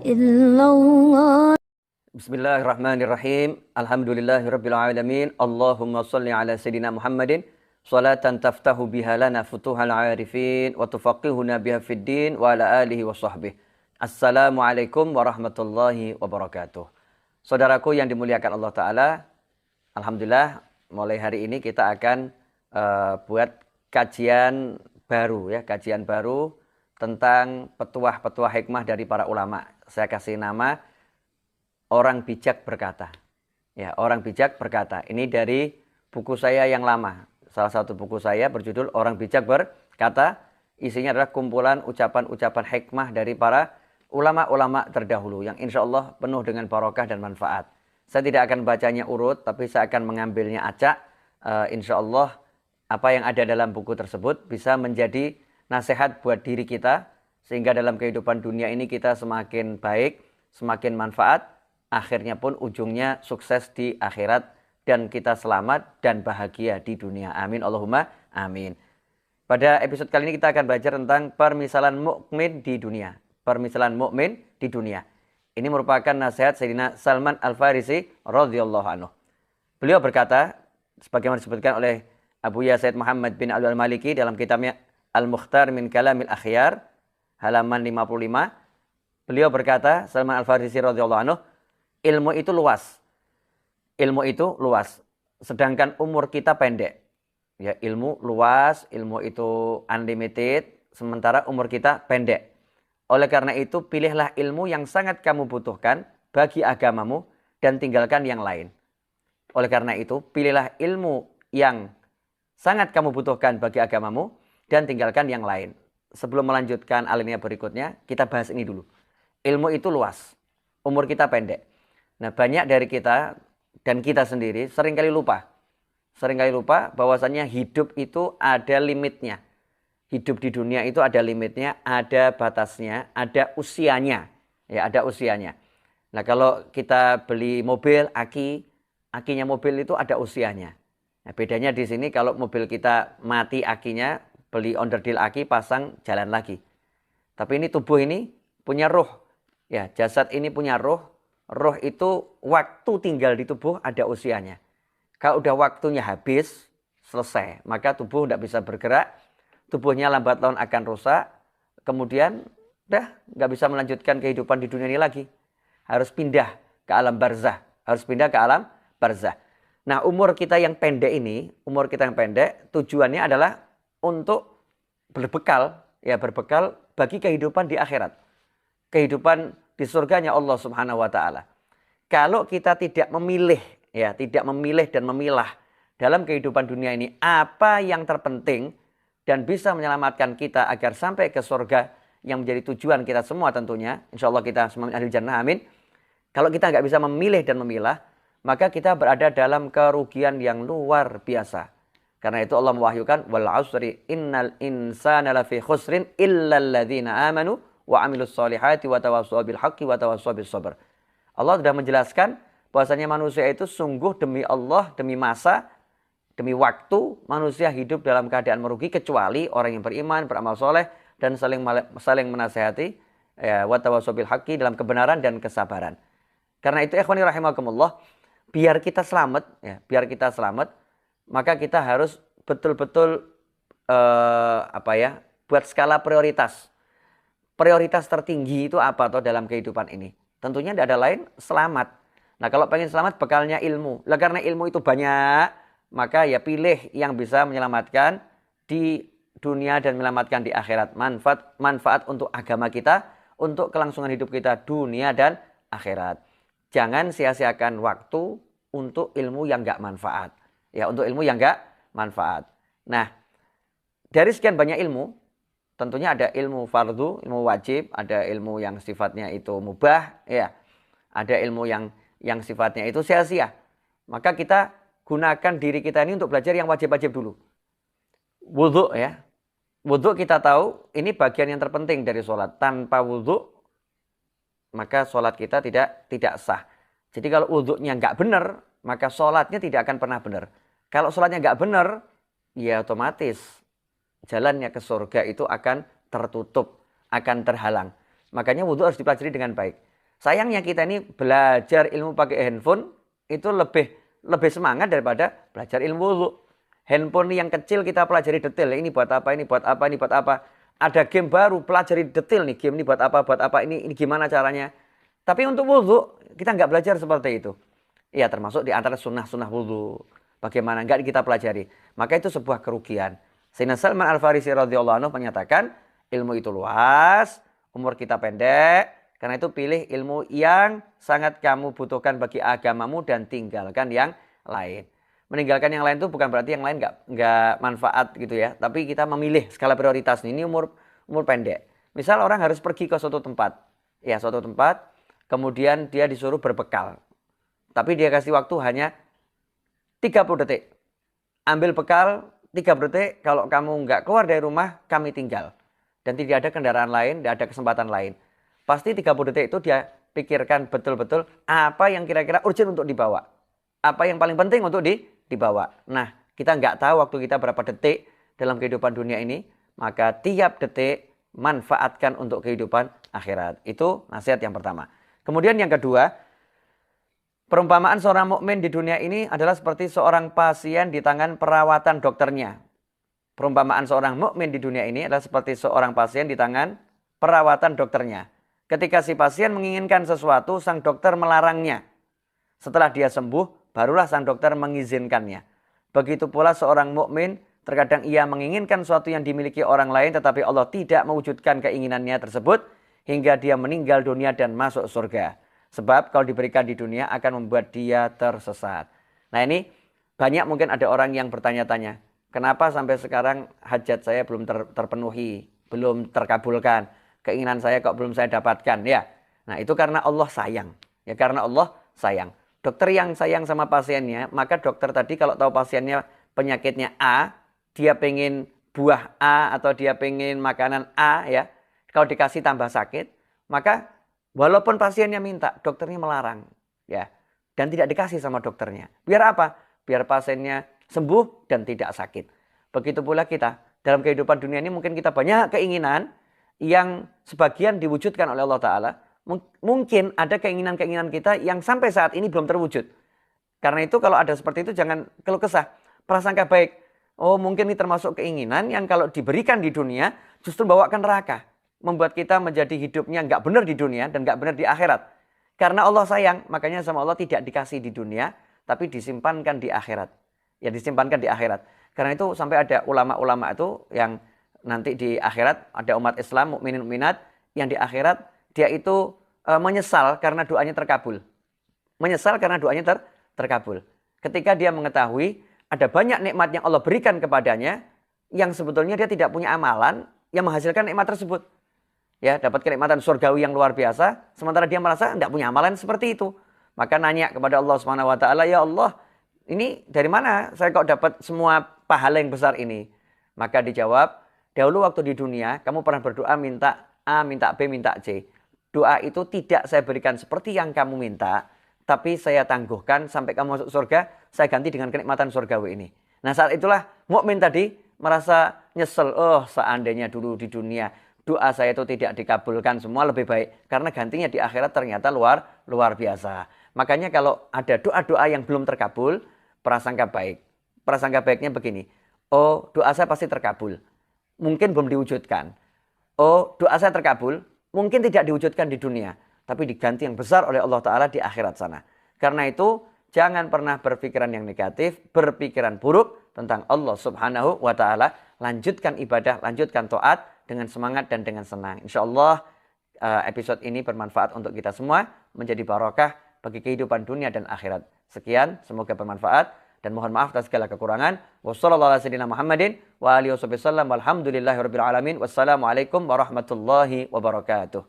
illallah. Bismillahirrahmanirrahim. Alhamdulillahirabbil alamin. Allahumma shalli ala sayidina Muhammadin salatan taftahu biha lana futuhal arifin wa tufaqihuna biha fid din wa ala alihi wa sahbihi. Assalamualaikum warahmatullahi wabarakatuh. Saudaraku yang dimuliakan Allah Ta'ala, alhamdulillah mulai hari ini kita akan buat kajian baru ya, kajian baru tentang petuah-petuah hikmah dari para ulama. Saya kasih nama Orang Bijak Berkata. Ya, Orang Bijak Berkata. Ini dari buku saya yang lama. Salah satu buku saya berjudul Orang Bijak Berkata. Isinya adalah kumpulan ucapan-ucapan hikmah dari para ulama-ulama terdahulu yang insya Allah penuh dengan barokah dan manfaat. Saya tidak akan bacanya urut, tapi saya akan mengambilnya acak. Insya Allah apa yang ada dalam buku tersebut bisa menjadi nasihat buat diri kita, sehingga dalam kehidupan dunia ini kita semakin baik, semakin manfaat, akhirnya pun ujungnya sukses di akhirat dan kita selamat dan bahagia di dunia. Amin Allahumma amin. Pada episode kali ini kita akan belajar tentang permisalan mukmin di dunia. Permisalan mukmin di dunia. Ini merupakan nasihat Sayyidina Salman Al-Farisi radhiyallahu anhu. Beliau berkata, sebagaimana disebutkan oleh Abu Yazid Muhammad bin Al-Maliki dalam kitabnya Al-Mukhtar min Kalamil Akhyar, halaman 55. Beliau berkata, Salman Al-Farisi radhiyallahu anhu, ilmu itu luas. Ilmu itu luas. Sedangkan umur kita pendek. Ya, ilmu luas, ilmu itu unlimited, sementara umur kita pendek. Oleh karena itu, pilihlah ilmu yang sangat kamu butuhkan bagi agamamu dan tinggalkan yang lain. Oleh karena itu, pilihlah ilmu yang sangat kamu butuhkan bagi agamamu dan tinggalkan yang lain. Sebelum melanjutkan alinea berikutnya, kita bahas ini dulu. Ilmu itu luas, umur kita pendek. Nah, banyak dari kita dan kita sendiri seringkali lupa. Seringkali lupa bahwasannya hidup itu ada limitnya. Hidup di dunia itu ada limitnya, ada batasnya, ada usianya. Ya, ada usianya. Nah, kalau kita beli mobil, akinya mobil itu ada usianya. Nah, bedanya di sini kalau mobil kita mati akinya, beli onderdil aki, pasang, jalan lagi. Tapi ini tubuh ini punya ruh. Ya, jasad ini punya ruh. Roh itu waktu tinggal di tubuh ada usianya. Kalau udah waktunya habis, selesai. Maka tubuh tidak bisa bergerak. Tubuhnya lambat laun akan rusak. Kemudian udah nggak bisa melanjutkan kehidupan di dunia ini lagi. Harus pindah ke alam barzah. Harus pindah ke alam barzah. Nah, umur kita yang pendek ini, umur kita yang pendek, tujuannya adalah untuk berbekal, ya berbekal bagi kehidupan di akhirat. Kehidupan di surganya Allah Subhanahu wa taala. Kalau kita tidak memilih, ya, tidak memilih dan memilah dalam kehidupan dunia ini apa yang terpenting dan bisa menyelamatkan kita agar sampai ke surga yang menjadi tujuan kita semua tentunya. Insyaallah kita semua ahli jannah, amin. Kalau kita nggak bisa memilih dan memilah, maka kita berada dalam kerugian yang luar biasa. Karena itu Allah mewahyukan wal 'asri innal insana lafi khusrin illal ladzina amanu wa amilus solihati wa tawassaw bil haqqi wa tawassaw bis sabr. Allah sudah menjelaskan bahwasanya manusia itu sungguh demi Allah, demi masa, demi waktu manusia hidup dalam keadaan merugi kecuali orang yang beriman, beramal soleh dan saling menasihati, ya, wa tawassaw bil haqqi, dalam kebenaran dan kesabaran. Karena itu ikhwani rahimakumullah, biar kita selamat, ya, biar kita selamat, maka kita harus betul-betul buat skala prioritas. Prioritas tertinggi itu apa toh dalam kehidupan ini? Tentunya tidak ada lain, selamat. Nah, kalau pengen selamat, bekalnya ilmu. Lah karena ilmu itu banyak, maka ya pilih yang bisa menyelamatkan di dunia dan menyelamatkan di akhirat. Manfaat untuk agama kita, untuk kelangsungan hidup kita dunia dan akhirat. Jangan sia-siakan waktu untuk ilmu yang enggak manfaat. Ya, untuk ilmu yang enggak manfaat. Nah, dari sekian banyak ilmu, tentunya ada ilmu fardu, ilmu wajib, ada ilmu yang sifatnya itu mubah, ya. Ada ilmu yang sifatnya itu sia-sia. Maka kita gunakan diri kita ini untuk belajar yang wajib-wajib dulu. Wudhu, ya. Wudhu kita tahu ini bagian yang terpenting dari sholat. Tanpa wudhu, maka sholat kita tidak sah. Jadi kalau wudhunya nggak benar, maka sholatnya tidak akan pernah benar. Kalau sholatnya nggak benar, ya otomatis jalannya ke surga itu akan tertutup, akan terhalang. Makanya wudhu harus dipelajari dengan baik. Sayangnya kita ini belajar ilmu pakai handphone itu lebih semangat daripada belajar ilmu wudu. Handphone yang kecil kita pelajari detail. Ini buat apa, ini buat apa, ini buat apa. Ada game baru, pelajari detail nih. Game ini buat apa, ini gimana caranya. Tapi untuk wudu, kita nggak belajar seperti itu. Ya, termasuk di antara sunnah-sunnah wudu. Bagaimana nggak kita pelajari. Maka itu sebuah kerugian. Sayyidina Salman Al-Farisi radhiyallahu anhu menyatakan, ilmu itu luas, umur kita pendek. Karena itu pilih ilmu yang sangat kamu butuhkan bagi agamamu dan tinggalkan yang lain. Meninggalkan yang lain itu bukan berarti yang lain nggak manfaat gitu ya. Tapi kita memilih skala prioritas. Ini umur pendek. Misal orang harus pergi ke suatu tempat. Ya, suatu tempat. Kemudian dia disuruh berbekal. Tapi dia kasih waktu hanya 30 detik. Ambil bekal 30 detik. Kalau kamu nggak keluar dari rumah, kami tinggal. Dan tidak ada kendaraan lain, tidak ada kesempatan lain. Pasti 30 detik itu dia pikirkan betul-betul apa yang kira-kira urgent untuk dibawa. Apa yang paling penting untuk dibawa. Nah, kita nggak tahu waktu kita berapa detik dalam kehidupan dunia ini. Maka tiap detik manfaatkan untuk kehidupan akhirat. Itu nasihat yang pertama. Kemudian yang kedua, perumpamaan seorang mukmin di dunia ini adalah seperti seorang pasien di tangan perawatan dokternya. Perumpamaan seorang mukmin di dunia ini adalah seperti seorang pasien di tangan perawatan dokternya. Ketika si pasien menginginkan sesuatu, sang dokter melarangnya. Setelah dia sembuh, barulah sang dokter mengizinkannya. Begitu pula seorang mukmin, terkadang ia menginginkan sesuatu yang dimiliki orang lain, tetapi Allah tidak mewujudkan keinginannya tersebut, hingga dia meninggal dunia dan masuk surga. Sebab kalau diberikan di dunia akan membuat dia tersesat. Nah ini banyak mungkin ada orang yang bertanya-tanya, kenapa sampai sekarang hajat saya belum terpenuhi, belum terkabulkan. Keinginan saya kok belum saya dapatkan. Ya, nah itu karena Allah sayang. Ya karena Allah sayang. Dokter yang sayang sama pasiennya, maka dokter tadi kalau tahu pasiennya penyakitnya A, dia pengen buah A atau dia pengen makanan A ya. Kalau dikasih tambah sakit, maka walaupun pasiennya minta, dokternya melarang. Ya, dan tidak dikasih sama dokternya. Biar apa? Biar pasiennya sembuh dan tidak sakit. Begitu pula kita. Dalam kehidupan dunia ini mungkin kita banyak keinginan yang sebagian diwujudkan oleh Allah Ta'ala. Mungkin ada keinginan-keinginan kita yang sampai saat ini belum terwujud. Karena itu kalau ada seperti itu jangan keluh kesah. Prasangka baik. Oh mungkin ini termasuk keinginan yang kalau diberikan di dunia justru bawa ke neraka. Membuat kita menjadi hidupnya nggak benar di dunia dan nggak benar di akhirat. Karena Allah sayang, makanya sama Allah tidak dikasih di dunia, tapi disimpankan di akhirat. Ya disimpankan di akhirat. Karena itu sampai ada ulama-ulama itu yang nanti di akhirat ada umat Islam, mukminin mukminat yang di akhirat dia itu menyesal karena doanya terkabul. Menyesal karena doanya terkabul. Ketika dia mengetahui ada banyak nikmat yang Allah berikan kepadanya yang sebetulnya dia tidak punya amalan yang menghasilkan nikmat tersebut. Ya, dapat kenikmatan surgawi yang luar biasa, sementara dia merasa tidak punya amalan seperti itu. Maka nanya kepada Allah Subhanahu wa taala, "Ya Allah, ini dari mana saya kok dapat semua pahala yang besar ini?" Maka dijawab, "Dahulu waktu di dunia kamu pernah berdoa minta A, minta B, minta C. Doa itu tidak saya berikan seperti yang kamu minta, tapi saya tangguhkan sampai kamu masuk surga, saya ganti dengan kenikmatan surgawi ini." Nah, saat itulah mukmin tadi merasa nyesel, "Oh, seandainya dulu di dunia doa saya itu tidak dikabulkan, semua lebih baik. Karena gantinya di akhirat ternyata luar biasa." Makanya kalau ada doa-doa yang belum terkabul, prasangka baik. Prasangka baiknya begini, oh doa saya pasti terkabul. Mungkin belum diwujudkan. Oh doa saya terkabul, mungkin tidak diwujudkan di dunia. Tapi diganti yang besar oleh Allah Ta'ala di akhirat sana. Karena itu jangan pernah berpikiran yang negatif, berpikiran buruk tentang Allah Subhanahu wa Ta'ala. Lanjutkan ibadah, lanjutkan taat dengan semangat dan dengan senang. Insya Allah episode ini bermanfaat untuk kita semua, menjadi barokah bagi kehidupan dunia dan akhirat. Sekian, semoga bermanfaat dan mohon maaf atas segala kekurangan. Wassalamualaikum warahmatullahi wabarakatuh.